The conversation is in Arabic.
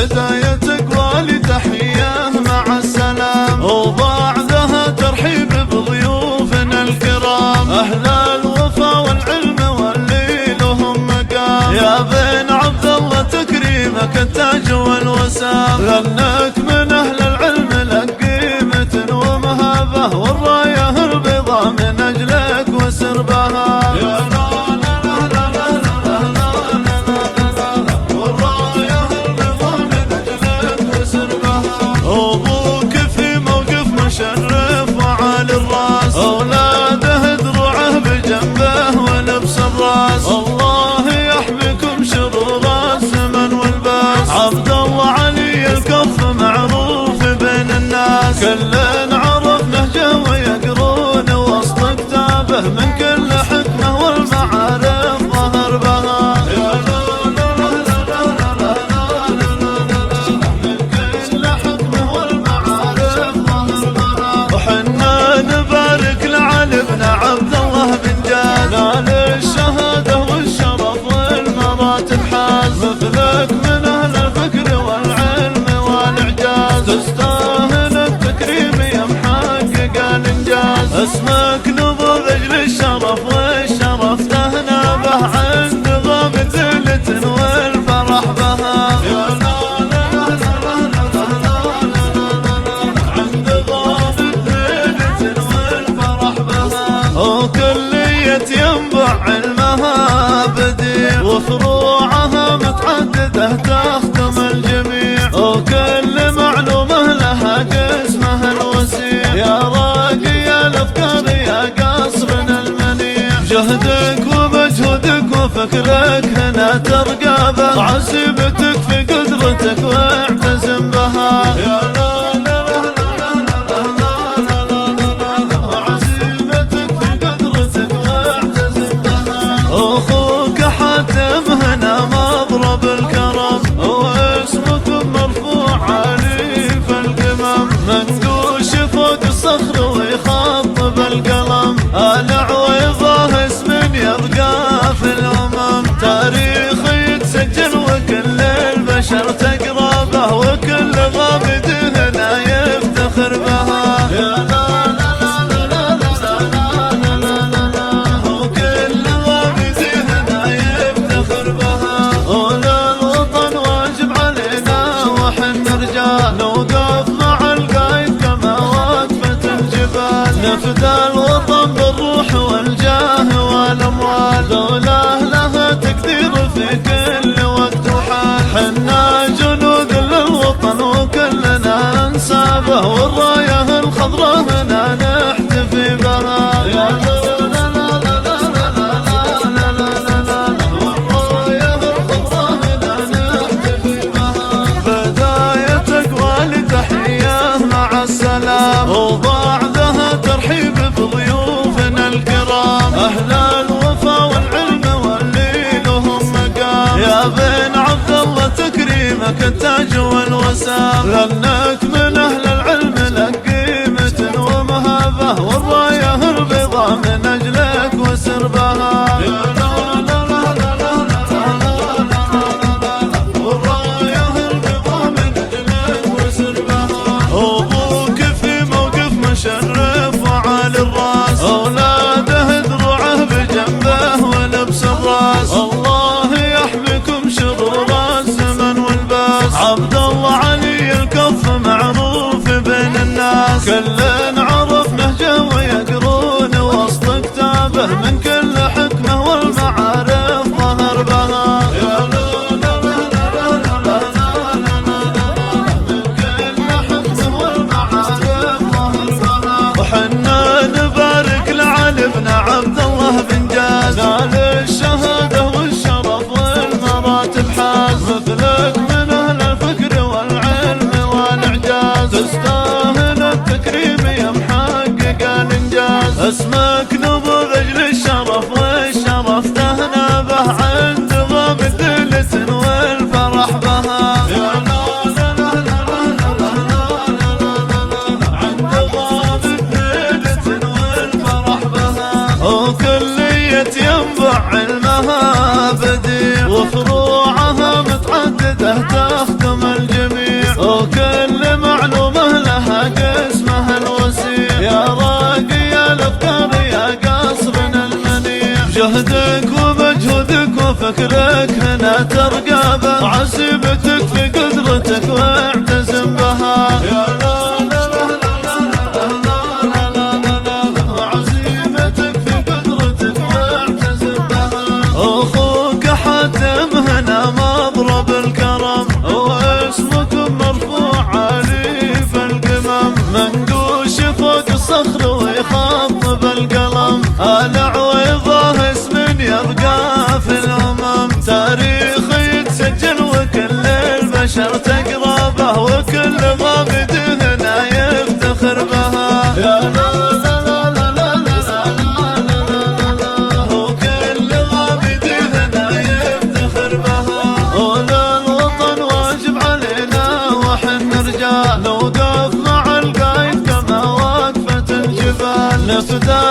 بداية أقوالي تحية مع السلام، وبعدها ترحيب بضيوفنا الكرام، أهل الوفا والعلم واللي لهم مقام. يا بن عبد الله تكريمك التاج والوسام، لأنك من أهل العلم لك قيمة ومهابة، والراية البيضاء من أجلك وسربها. أبوك في موقف مشرف وعالي الراس، أولاده دروعه بجنبه ولبس الراس، الله يحميكم شرور الزمن والباس. عبد الله علي الكف معروف بين الناس، كل عرف نهجه ويقرون وسط كتابه، من كل حكمه والمعارف ظهر بها. ابن عبد الله بن جاد، نال الشهادة والشرف والمراتب حاز، مثلك من أهل الفكر والعلم والإعجاز، تستاهل التكريم يا محقق الإنجاز. اسمك نبوذج للشرف والشرف تهنى به، عند ضام ذلة والفرح بها. وكلية ينبع علمها بديع، وفروعها متعددة تخدم الجميع، وكل معلومة لها قسمها الوسيع. يا راقي الأفكار يا قصرنا المنيع، جهدك ومجهودك وفكرك هنا ترقى به، عزيمتك في قدرتك واعتزم بها. أخوك حاتم هنا مضرب الكرم، واسمكم مرفوع عالي في القمم، منقوش فوق الصخر ويخطب القلم، آل عويضة اسم يبقى في الأمم، تاريخ يتسجل وكل البشر تقرأ به، وكل غابد هنا يفتخر بها. نوقف مع القايد كما وقفت الجبال، نفدى الوطن بالروح والجاه والأموال، دولة لها تقدير في كل وقت وحال، حنا جنود للوطن وكلنا انسابه، والراية الخضراء هنا نحتفي بها. وبعدها ترحيب بضيوفنا الكرام، أهل الوفا والعلم واللي لهم مقام. يا بن عبد الله تكريمك التاج والوسام، لأنك من أهل العلم لك قيمة ومهابة، والراية البيضاء من أجلك وسربها. مشرف وعالي الراس، أولاده دروعه بجنبه ولبس الراس، الله يحميكم شرور الزمن والباس. عبد الله علي الكف معروف بين الناس، كل عرف نهجه ويقرون وسط كتابه، من كل حكمه والمعارف ظهر بها. وحنا نبارك لعلي بن عبد الله بن جاد، نال الشهادة والشرف والمراتب حاز، مثلك من أهل الفكر والعلم والإعجاز، تستاهل التكريم جهدك ومجهودك وفكرك هنا ترقى به، وعزيمتك في قدرتك واعتزم بها. يا لا لا لا لا لا لا لا لا، وعزيمتك في قدرتك واعتزم بها. اخوك حاتم هنا مضرب الكرم، واسمكم مرفوع عالي في القمم، منقوش فوق الصخر ويخطب القلم، آل عويضة اسم يبقى في الأمم، تاريخ يتسجل وكل البشر تقرا به، وكل ضابط هنا يفتخر بها. يا لا لا لا لا لا لا لا لا، وكل ضابط هنا يفتخر بها. وللوطن واجب علينا وحن رجال، نوقف مع القايد كما وقفت الجبال، نفدى